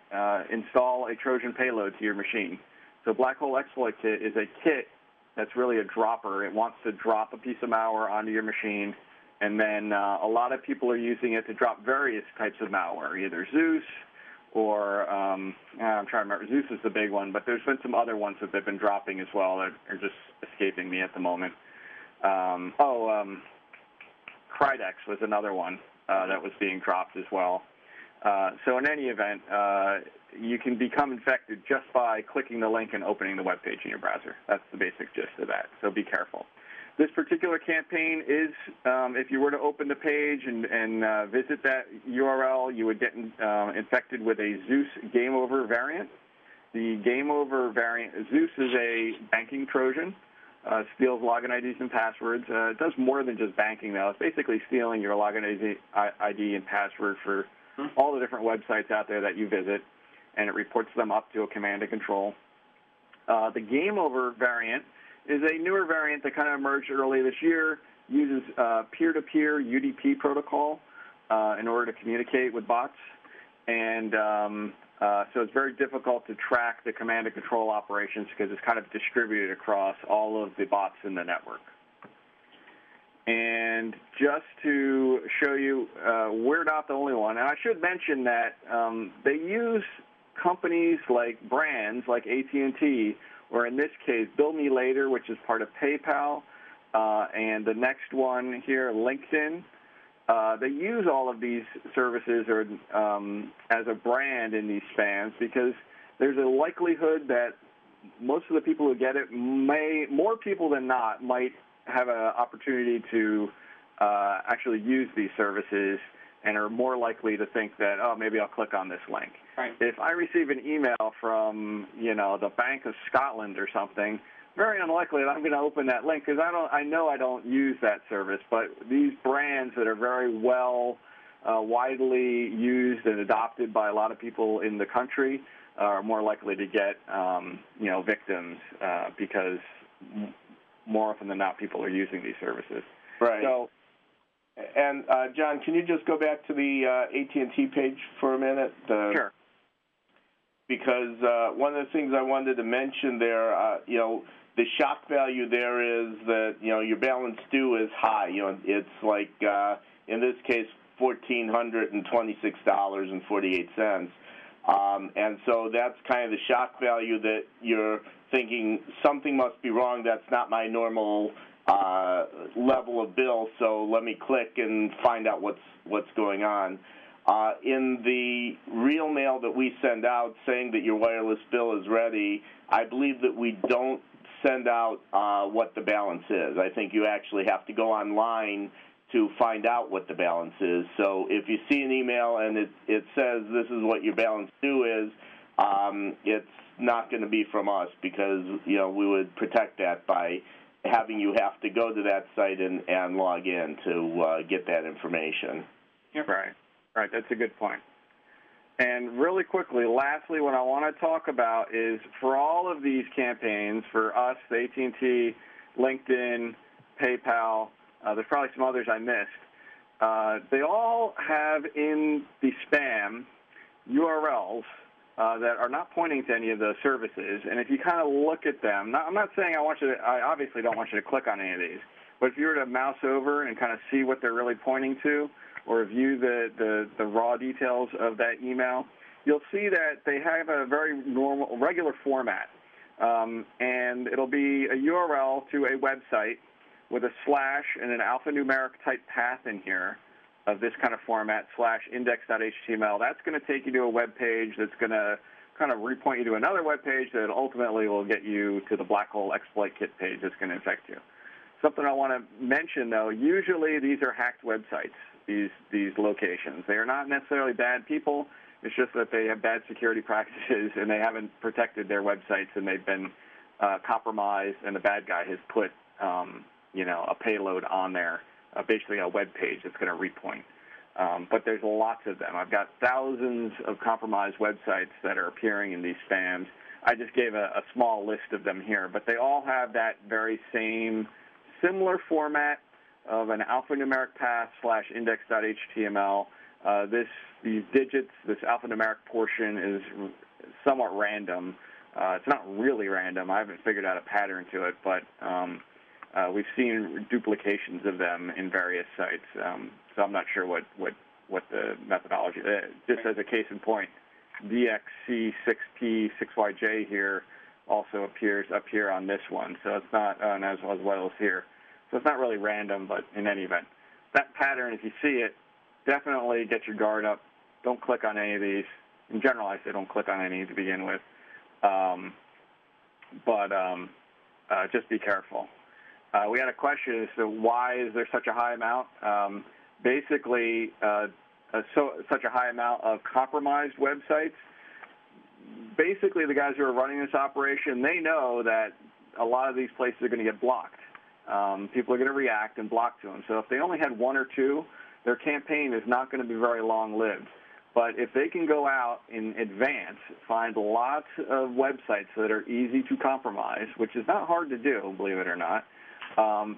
install a Trojan payload to your machine. So Black Hole Exploit Kit is a kit that's really a dropper. It wants to drop a piece of malware onto your machine, and then a lot of people are using it to drop various types of malware, either Zeus or, I'm trying to remember, Zeus is the big one, but there's been some other ones that they've been dropping as well that are just escaping me at the moment. Cridex was another one that was being dropped as well. So in any event, you can become infected just by clicking the link and opening the web page in your browser. That's the basic gist of that, so be careful. This particular campaign is, if you were to open the page and visit that URL, you would get infected with a Zeus Game Over variant. The Game Over variant, Zeus is a banking Trojan. Steals login IDs and passwords. It does more than just banking, though. It's basically stealing your login ID and password for all the different websites out there that you visit, and it reports them up to a command and control. The Game Over variant is a newer variant that kind of emerged early this year, uses peer-to-peer UDP protocol in order to communicate with bots, and so it's very difficult to track the command and control operations because it's kind of distributed across all of the bots in the network. And just to show you, we're not the only one. And I should mention that they use companies like brands like AT&T, or in this case, Bill Me Later, which is part of PayPal, and the next one here, LinkedIn. They use all of these services or as a brand in these spams because there's a likelihood that most of the people who get it more people than not, might have an opportunity to actually use these services and are more likely to think that, oh, maybe I'll click on this link. Right. If I receive an email from, the Bank of Scotland or something, very unlikely that I'm going to open that link because I know I don't use that service. But these brands that are very well widely used and adopted by a lot of people in the country are more likely to get victims because more often than not people are using these services. Right. So, and John, can you just go back to the AT&T page for a minute? Sure. Because one of the things I wanted to mention there, the shock value there is that, your balance due is high. It's like, in this case, $1,426.48. And so that's kind of the shock value that you're thinking something must be wrong. That's not my normal level of bill, so let me click and find out what's going on. In the real mail that we send out saying that your wireless bill is ready, I believe that we don't send out what the balance is. I think you actually have to go online to find out what the balance is. So if you see an email and it says this is what your balance due is, it's not going to be from us because, we would protect that by having you have to go to that site and log in to get that information. Yep. Right, that's a good point. And really quickly, lastly, what I want to talk about is for all of these campaigns, for us, the AT&T, LinkedIn, PayPal, there's probably some others I missed, they all have in the spam URLs that are not pointing to any of those services. And if you kind of look at them, I'm not saying I obviously don't want you to click on any of these, but if you were to mouse over and kind of see what they're really pointing to, or view the raw details of that email, you'll see that they have a very regular format. And it'll be a URL to a website with a slash and an alphanumeric type path in here of this kind of format, /index.html. That's going to take you to a web page that's going to kind of repoint you to another web page that ultimately will get you to the black hole exploit kit page that's going to infect you. Something I want to mention, though, usually these are hacked websites, these locations. They are not necessarily bad people. It's just that they have bad security practices and they haven't protected their websites and they've been compromised, and the bad guy has put, a payload on there, basically a web page that's going to repoint. But there's lots of them. I've got thousands of compromised websites that are appearing in these spams. I just gave a small list of them here, but they all have that very same similar format of an alphanumeric path /index.html. These digits, this alphanumeric portion is somewhat random. It's not really random. I haven't figured out a pattern to it, but we've seen duplications of them in various sites. So I'm not sure what the methodology is. Just as a case in point, DXC6P6YJ here also appears up here on this one. So it's not, and as well as here. So it's not really random, but in any event, that pattern, if you see it, definitely get your guard up. don't click on any of these. In general, I say don't click on any to begin with. But just be careful. We had a question as to why is there such a high amount? Basically, such a high amount of compromised websites. Basically, the guys who are running this operation, they know that a lot of these places are going to get blocked. People are going to react and block to them. So if they only had one or two, their campaign is not going to be very long-lived. But if they can go out in advance, find lots of websites that are easy to compromise, which is not hard to do, believe it or not,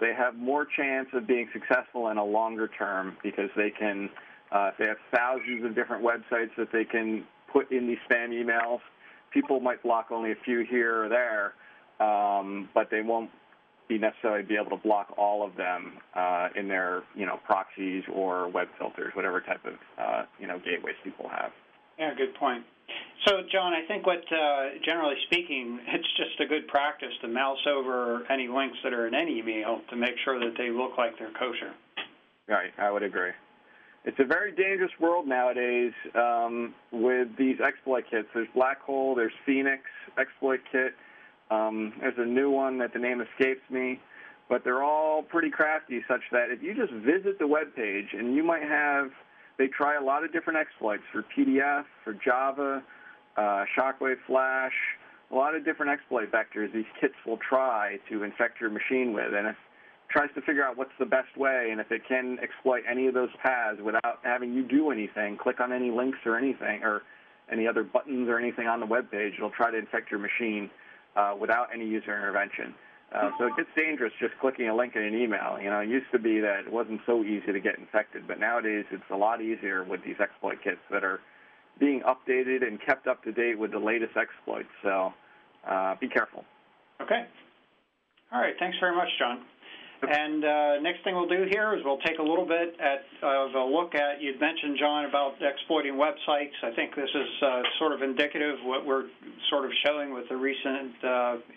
they have more chance of being successful in a longer term because they can, if they have thousands of different websites that they can put in these spam emails, people might block only a few here or there, but they won't necessarily be able to block all of them in their, proxies or web filters, whatever type of, gateways people have. Yeah, good point. So, John, I think what, generally speaking, it's just a good practice to mouse over any links that are in any email to make sure that they look like they're kosher. Right, I would agree. It's a very dangerous world nowadays with these exploit kits. There's Black Hole, there's Phoenix exploit kit. There's a new one that the name escapes me, but they're all pretty crafty such that if you just visit the web page and you might have, they try a lot of different exploits for PDF, for Java, Shockwave Flash, a lot of different exploit vectors these kits will try to infect your machine with, and it tries to figure out what's the best way, and if it can exploit any of those paths without having you do anything, click on any links or anything, or any other buttons or anything on the web page, it'll try to infect your machine without any user intervention. So it gets dangerous just clicking a link in an email. It used to be that it wasn't so easy to get infected, but nowadays it's a lot easier with these exploit kits that are being updated and kept up to date with the latest exploits. So be careful. Okay. All right. Thanks very much, John. And next thing we'll do here is we'll take a little bit of a look at, you'd mentioned, John, about exploiting websites. I think this is sort of indicative of what we're sort of showing with the recent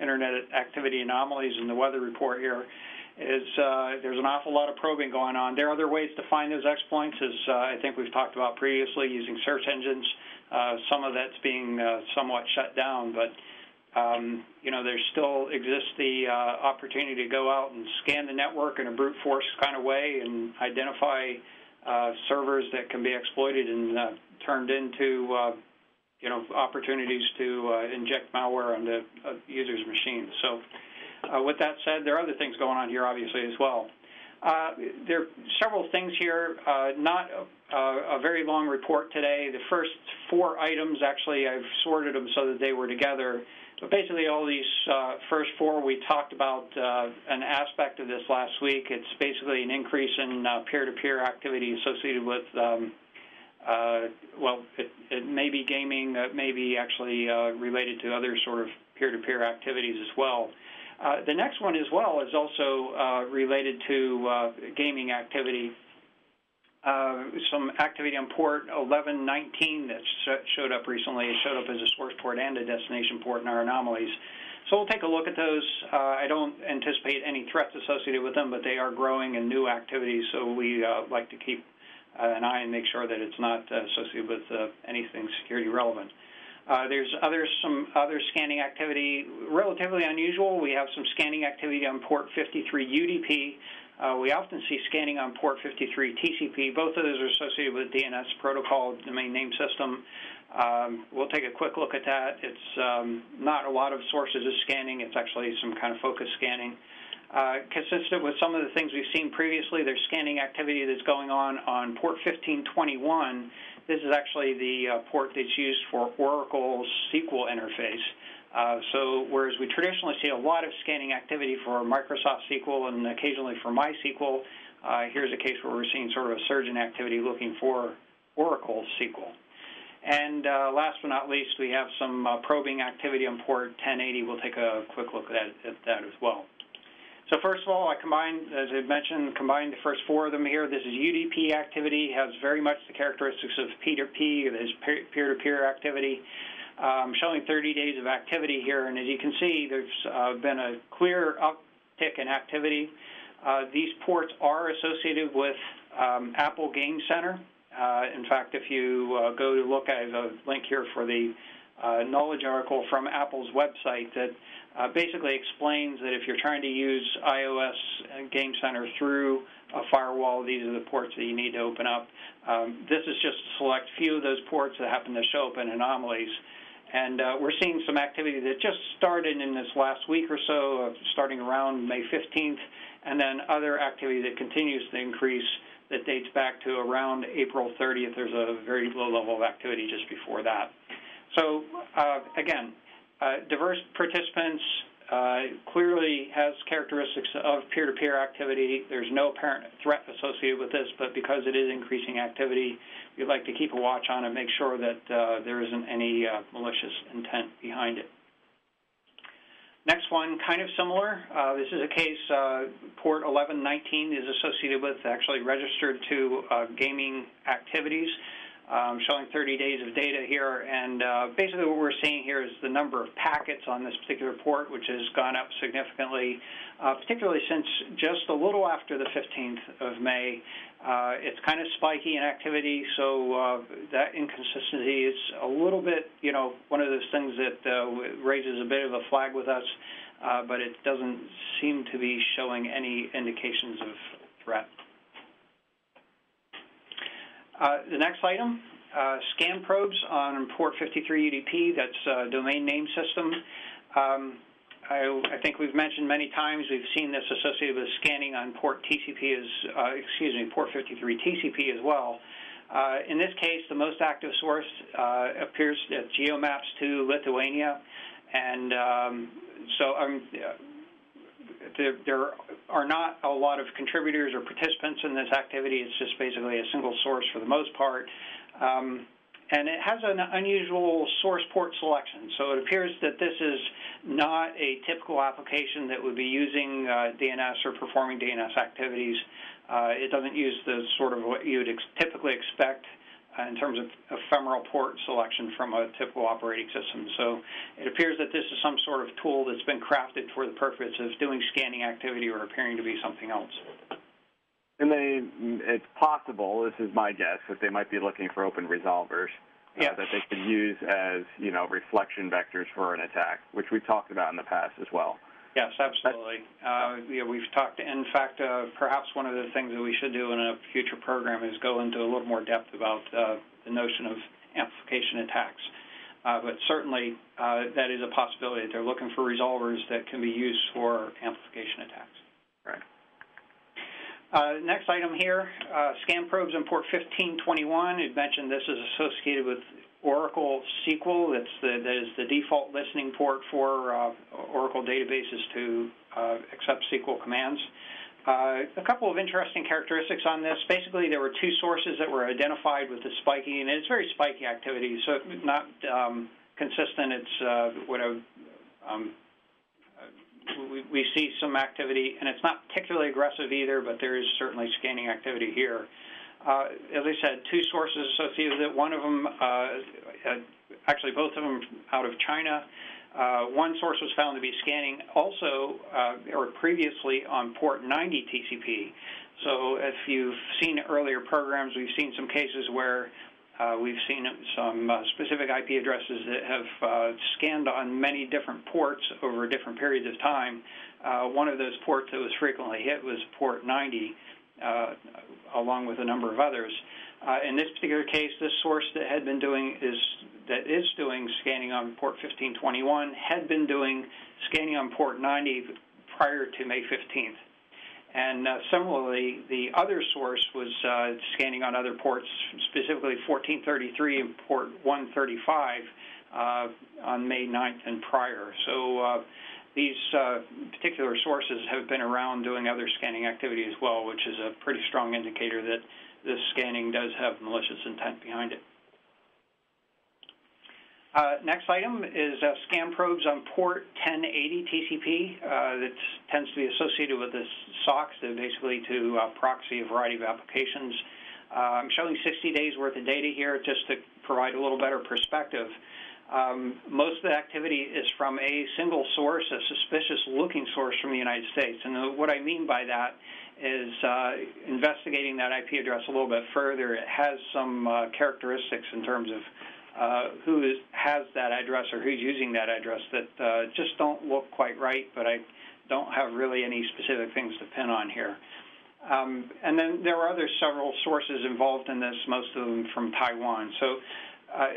Internet activity anomalies in the weather report here, is there's an awful lot of probing going on. There are other ways to find those exploits, as I think we've talked about previously, using search engines. Some of that's being somewhat shut down, but there still exists the opportunity to go out and scan the network in a brute force kind of way and identify servers that can be exploited and turned into, opportunities to inject malware onto users' machines. So with that said, there are other things going on here, obviously, as well. There are several things here, not a very long report today. The first 4 items, actually, I've sorted them so that they were together. But basically, all these first 4, we talked about an aspect of this last week. It's basically an increase in peer-to-peer activity associated with, it may be gaming, it may be actually related to other sort of peer-to-peer activities as well. The next one as well is also related to gaming activity. Some activity on port 1119 that showed up recently. It showed up as a source port and a destination port in our anomalies. So we'll take a look at those. I don't anticipate any threats associated with them, but they are growing in new activities, so we like to keep an eye and make sure that it's not associated with anything security relevant. There's some other scanning activity, relatively unusual. We have some scanning activity on port 53 UDP. We often see scanning on port 53 TCP. Both of those are associated with DNS protocol, domain name system. We'll take a quick look at that. It's not a lot of sources of scanning. It's actually some kind of focus scanning. Consistent with some of the things we've seen previously, there's scanning activity that's going on port 1521. This is actually the port that's used for Oracle's SQL interface. So whereas we traditionally see a lot of scanning activity for Microsoft SQL and occasionally for MySQL, here's a case where we're seeing sort of a surge in activity looking for Oracle SQL. And last but not least, we have some probing activity on port 1080. We'll take a quick look at that as well. So first of all, I combined, as I mentioned, the first 4 of them here. This is UDP activity, has very much the characteristics of P2P, there's peer-to-peer activity. Showing 30 days of activity here, and as you can see, there's been a clear uptick in activity. These ports are associated with Apple Game Center, In fact, if you go to look at a link here for the knowledge article from Apple's website that basically explains that if you're trying to use iOS Game Center through a firewall, these are the ports that you need to open up. This is just a select few of those ports that happen to show up in anomalies. And we're seeing some activity that just started in this last week or so, starting around May 15th, and then other activity that continues to increase that dates back to around April 30th. There's a very low level of activity just before that. So, again, diverse participants clearly has characteristics of peer-to-peer activity. There's no apparent threat associated with this, but because it is increasing activity, we'd like to keep a watch on it, make sure that there isn't any malicious intent behind it. Next one, kind of similar. This is a case, port 1119 is associated with, actually registered to gaming activities. Showing 30 days of data here, and basically what we're seeing here is the number of packets on this particular port, which has gone up significantly, particularly since just a little after the 15th of May. It's kind of spiky in activity, so that inconsistency is a little bit, one of those things that raises a bit of a flag with us, but it doesn't seem to be showing any indications of threat. The next item, scan probes on port 53 UDP, that's domain name system. I think we've mentioned many times we've seen this associated with scanning on port TCP port 53 TCP as well. In this case, the most active source appears at geomaps to Lithuania, and there are not a lot of contributors or participants in this activity. It's just basically a single source for the most part. And it has an unusual source port selection. So it appears that this is not a typical application that would be using DNS or performing DNS activities. It doesn't use the sort of what you would typically expect in terms of ephemeral port selection from a typical operating system. So it appears that this is some sort of tool that's been crafted for the purpose of doing scanning activity or appearing to be something else. And it's possible, this is my guess, that they might be looking for open resolvers that they could use as, reflection vectors for an attack, which we've talked about in the past as well. Yes, absolutely. We've talked, in fact, perhaps one of the things that we should do in a future program is go into a little more depth about the notion of amplification attacks. But certainly that is a possibility. They're looking for resolvers that can be used for amplification attacks. Right. Next item here, scan probes on port 1521. It mentioned this is associated with Oracle SQL. That is the default listening port for Oracle databases to accept SQL commands. A couple of interesting characteristics on this. Basically, there were two sources that were identified with the spiky, and it's very spiky activity, so not consistent. It's we see some activity, and it's not particularly aggressive either, but there is certainly scanning activity here. As I said, two sources associated with it. One of them, actually both of them out of China. One source was found to be scanning also or previously on port 90 TCP. So if you've seen earlier programs, we've seen some cases where we've seen some specific IP addresses that have scanned on many different ports over different periods of time. One of those ports that was frequently hit was port 90. Along with a number of others. In this particular case, this source that had been doing is doing scanning on port 1521 had been doing scanning on port 90 prior to May 15th. And similarly, the other source was scanning on other ports, specifically 1433 and port 135 on May 9th and prior. So these particular sources have been around doing other scanning activity as well, which is a pretty strong indicator that this scanning does have malicious intent behind it. Next item is scan probes on port 1080 TCP. That tends to be associated with the SOCs, basically to proxy a variety of applications. I'm showing 60 days worth of data here just to provide a little better perspective. Most of the activity is from a single source, a suspicious-looking source from the United States. And what I mean by that is investigating that IP address a little bit further. It has some characteristics in terms of who has that address or who's using that address that just don't look quite right, but I don't have really any specific things to pin on here. And then there are several sources involved in this, most of them from Taiwan. So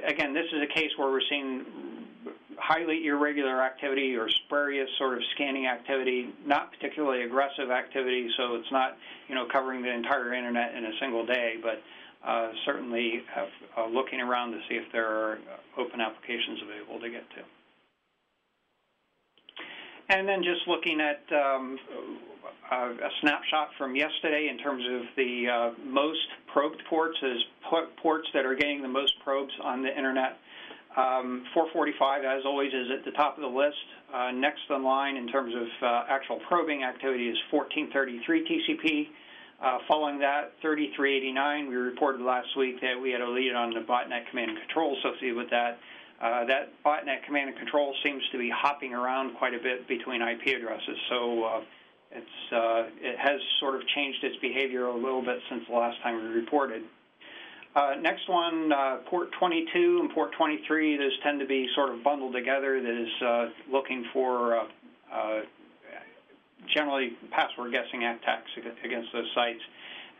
again, this is a case where we're seeing highly irregular activity or spurious sort of scanning activity, not particularly aggressive activity, so it's not, covering the entire internet in a single day, but certainly looking around to see if there are open applications available to get to. And then just looking at a snapshot from yesterday in terms of the most probed ports, as ports that are getting the most probes on the internet. 445, as always, is at the top of the list. Next in line in terms of actual probing activity is 1433 TCP. Following that, 3389, we reported last week that we had a lead on the botnet command and control associated with that. That botnet command and control seems to be hopping around quite a bit between IP addresses, so it has sort of changed its behavior a little bit since the last time we reported. Next one, port 22 and port 23, those tend to be sort of bundled together. That is looking for generally password guessing attacks against those sites.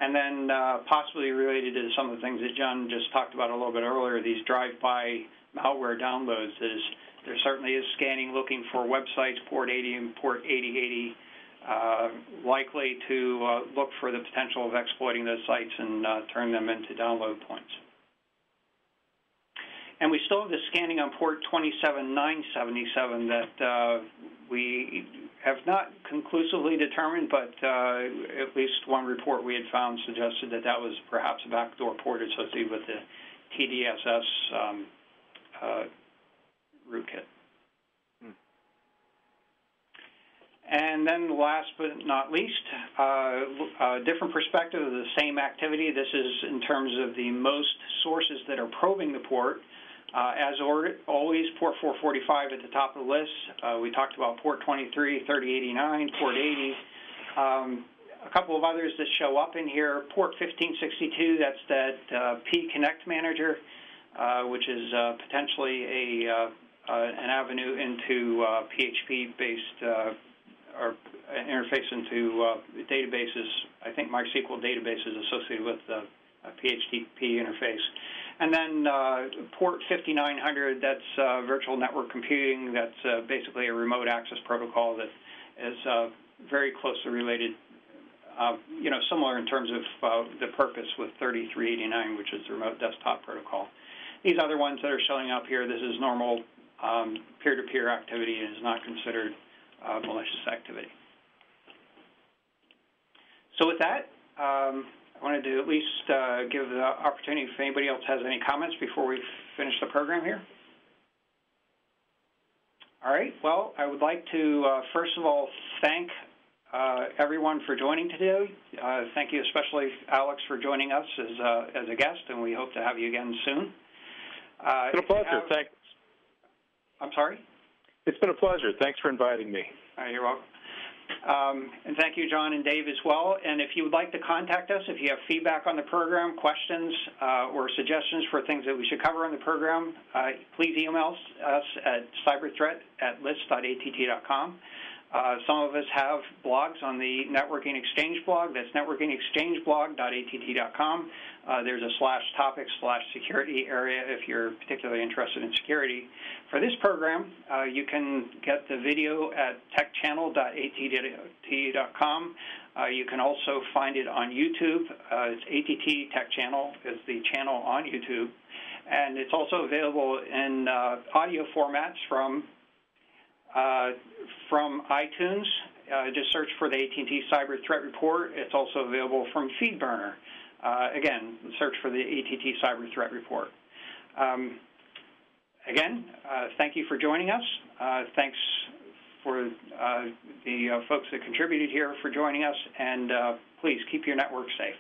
And then possibly related to some of the things that John just talked about a little bit earlier, these drive-by malware downloads. There certainly is scanning looking for websites, port 80 and port 8080, likely to look for the potential of exploiting those sites and turn them into download points. And we still have the scanning on port 27977 that we have not conclusively determined, but at least one report we had found suggested that that was perhaps a backdoor port associated with the TDSS rootkit. And then last but not least, a different perspective of the same activity. This is in terms of the most sources that are probing the port. As always, port 445 at the top of the list. We talked about port 23, 3089, port 80. A couple of others that show up in here. Port 1562, that's that P-Connect manager, which is potentially an avenue into PHP-based or interface into databases. I think MySQL databases associated with the PHP interface. And then port 5900, that's virtual network computing. That's basically a remote access protocol that is very closely related, similar in terms of the purpose with 3389, which is the remote desktop protocol. These other ones that are showing up here, this is normal peer-to-peer activity and is not considered malicious activity. So with that, I wanted to at least give the opportunity if anybody else has any comments before we finish the program here. All right. Well, I would like to, first of all, thank everyone for joining today. Thank you especially, Alex, for joining us as a guest, and we hope to have you again soon. It's been a pleasure. Thanks. I'm sorry? It's been a pleasure. Thanks for inviting me. You're welcome. And thank you, John and Dave, as well. And if you would like to contact us, if you have feedback on the program, questions, or suggestions for things that we should cover on the program, please email us at cyberthreat@list.att.com. Some of us have blogs on the Networking Exchange blog. That's networkingexchangeblog.att.com. There's a /topics/security area if you're particularly interested in security. For this program, you can get the video at techchannel.att.com. You can also find it on YouTube. It's ATT Tech Channel is the channel on YouTube. And it's also available in audio formats from iTunes. Just search for the AT&T Cyber Threat Report. It's also available from FeedBurner. Again, search for the AT&T Cyber Threat Report. Again, thank you for joining us. Thanks for the folks that contributed here for joining us, and please keep your network safe.